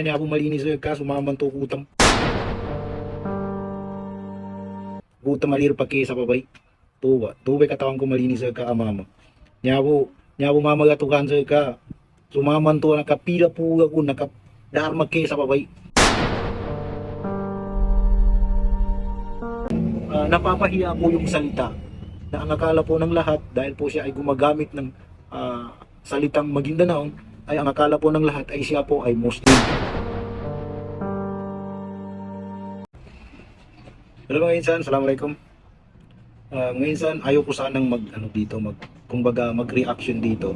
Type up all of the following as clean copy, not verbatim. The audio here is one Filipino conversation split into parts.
Niya ako malinis ka, sumaman to kutang. Kutang malir pa sa babay. Tuwa katawan ko malinis ka amama. Niya ako mamagatukan ka. Sumaman to nakapila po ako, nakadarma sa babay. Napapahiya po yung salita na ang akala po ng lahat dahil po siya ay gumagamit ng salitang Maguindanao ay ang akala po ng lahat ay siya po ay Muslim. Hello mga insan, assalamualaikum. Ngayon insan, ayaw ko sanang mag-reaction dito.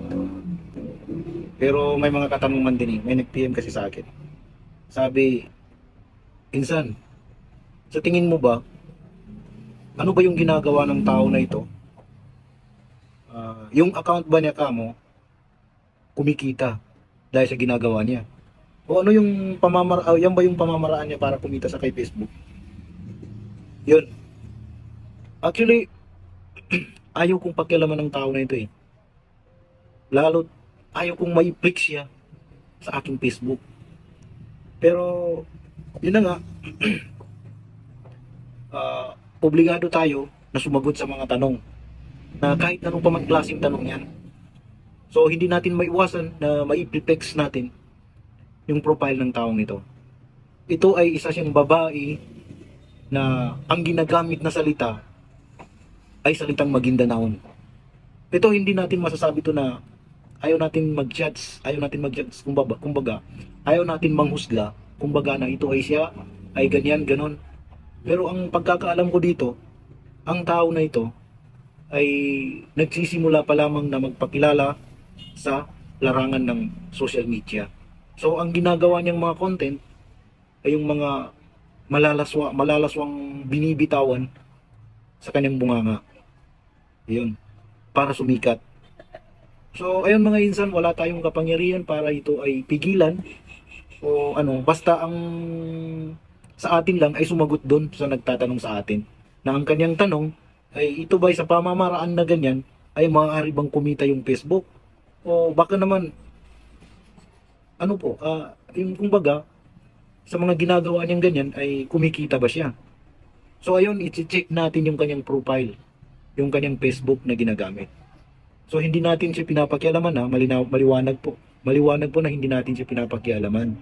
Pero may mga katanungan din may nag-PM kasi sa akin. Sabi, insan, sa tingin mo ba, ano ba yung ginagawa ng tao na ito? Yung account ba niya kamo, kumikita dahil sa ginagawa niya? O ano yung yan ba yung pamamaraan niya para kumita sa kay Facebook? Yun. Actually, ayaw kong pakialaman ng tao na ito eh. Lalo, ayaw kong mai-flick siya sa aking Facebook. Pero, yun na nga, obligado tayo na sumagot sa mga tanong na kahit anong pa man klaseng tanong yan. So, hindi natin maiwasan na mai-flex natin yung profile ng taong ito. Ito ay isa siyang babae na ang ginagamit na salita ay salitang Maguindanaon. Ito hindi natin masasabi to na ayaw natin mag-judge, kumbaga, ayaw natin manghusga, kumbaga na ito ay siya, ay ganyan, ganon. Pero ang pagkakaalam ko dito, ang tao na ito ay nagsisimula pa lamang na magpakilala sa larangan ng social media. So ang ginagawa niyang mga content ay yung mga malalaswang binibitawan sa kanyang bunganga. Yun, para sumikat. So ayun mga insan, wala tayong kapangyarihan para ito ay pigilan o basta ang sa atin lang ay sumagot doon sa nagtatanong sa atin na ang kanyang tanong ay ito ba sa pamamaraan na ganyan ay maaari bang kumita yung Facebook o baka naman yung kumbaga sa mga ginagawa niyang ganyan ay kumikita ba siya. So ayun, i-check natin yung kanyang profile, yung kanyang Facebook na ginagamit. So hindi natin siya pinapakialaman maliwanag po na hindi natin siya pinapakialaman.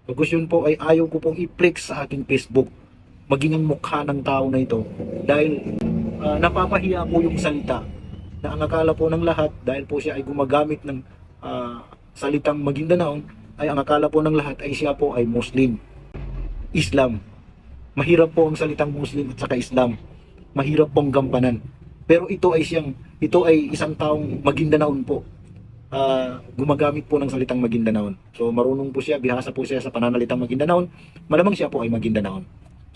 Pagkus yun po ay ayaw ko pong i-flex sa aking Facebook maging ang mukha ng tao na ito dahil napapahiya po yung salita na ang akala po ng lahat dahil po siya ay gumagamit ng salitang Maguindanao ay ang akala po ng lahat ay siya po ay Muslim, Islam. Mahirap po ang salitang Muslim at saka Islam. Mahirap pong gampanan. Pero ito ay isang taong Maguindanaon po. Gumagamit po ng salitang Maguindanaon. So marunong po siya, bihasa po siya sa pananalitang Maguindanaon. Malamang siya po ay Maguindanaon.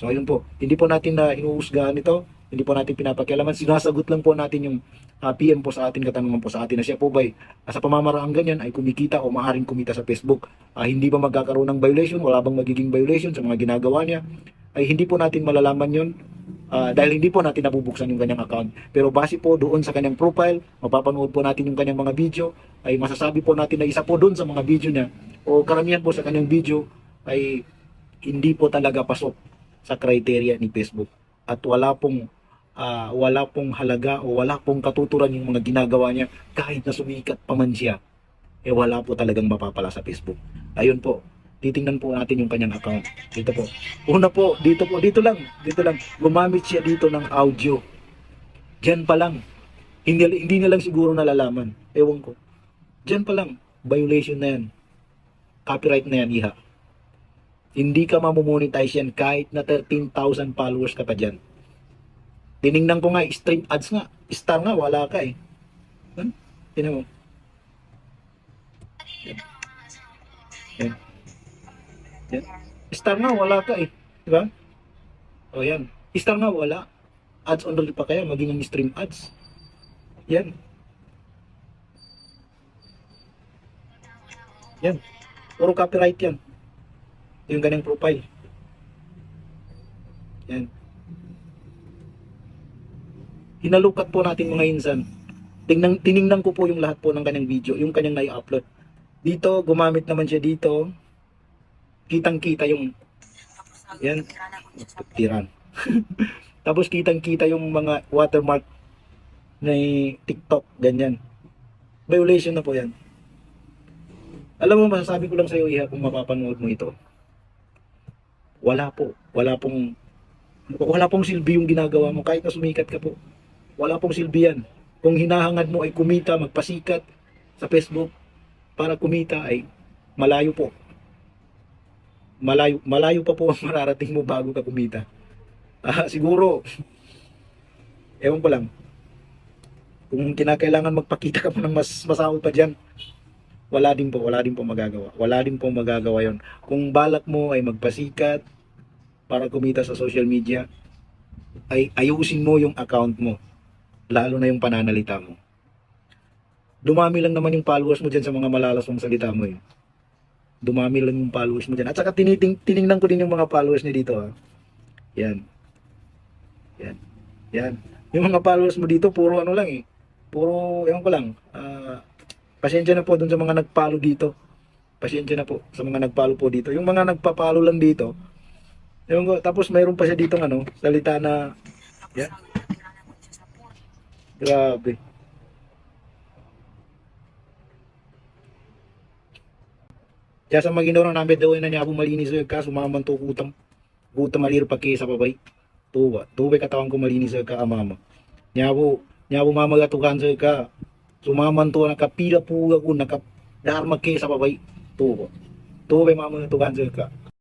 So ayun po, hindi po natin na inuusgahan ito, hindi po natin pinapakialaman, sinasagot lang po natin yung PM po sa atin, katanungan po sa atin na siya po ba sa pamamaraang ganyan ay kumikita o maaaring kumita sa Facebook. Hindi ba magkakaroon ng violation, wala bang magiging violation sa mga ginagawa niya, ay hindi po natin malalaman yon dahil hindi po natin nabubuksan yung kanyang account. Pero base po doon sa kanyang profile, mapapanood po natin yung kanyang mga video, ay masasabi po natin na isa po doon sa mga video niya o karamihan po sa kanyang video ay hindi po talaga pasok sa criteria ni Facebook at wala pong halaga o wala pong katuturan yung mga ginagawa niya kahit na sumikat pa man siya, wala po talagang mapapala sa Facebook. Ayun po, titingnan po natin yung kanyang account. Dito po. Una po, dito lang. Gumamit siya dito ng audio. Diyan pa lang. Hindi na lang siguro nalalaman. Ewan ko. Diyan pa lang. Violation na yan. Copyright na yan, iha. Hindi ka mamomonetize yan kahit na 13,000 followers ka pa dyan. Tinignan ko nga, stream ads nga. Star nga, wala ka eh. Tinan mo. Yan. Yan. Star nga, wala ka eh. Diba? O yan. Star nga, wala. Ads on roll pa kaya, maging ang stream ads. Yan. Yan. Puro copyright yan. Yung ganyang profile. Yan. Hinalukat po natin mga insan. Tiningnan ko po yung lahat po ng kanyang video, yung kanyang nai-upload. Dito, gumamit naman siya dito kitang-kita yung, yan, tiran. Tapos kitang-kita yung mga watermark na TikTok, ganyan. Violation na po yan. Alam mo, masasabi ko lang sa'yo, Iha, kung mapapanood mo ito, wala po. Wala pong silbi yung ginagawa mo. Kahit na sumikat ka po, wala pong silbi yan. Kung hinahangad mo ay kumita, magpasikat sa Facebook para kumita, ay malayo po. Malayo pa po ang mararating mo bago ka kumita. Siguro, ewan ko lang, kung kinakailangan magpakita ka po ng mas masahol pa dyan, wala din po magagawa. Wala din po magagawa yon. Kung balak mo ay magpasikat para kumita sa social media, ay ayusin mo yung account mo. Lalo na yung pananalita mo. Dumami lang naman yung followers mo dyan sa mga malalaswang salita mo eh. Dumami lang yung followers mo dyan. At saka tiningnan ko din yung mga followers niya dito ha. Yan. Yan. Yan. Yung mga followers mo dito, puro ano lang eh. Puro, ewan ko lang, pasensya na po dun sa mga nagpalo dito. Pasensya na po sa mga nagpalo po dito. Yung mga nagpapalo lang dito, ewan ko, tapos mayroon pa siya dito ano, salita na, yan. Grabe. Kaya sa maginoo namin daw na niya ako malinis ka, sumaman to kutam malir pa kay sa babay. Tuwa katawan ko malinis ka amama. Niya po mamagatukan sa ka. Sumaman to nakapila po ako nakadharma kay sa babay. Tuwa mamagatukan sa ka.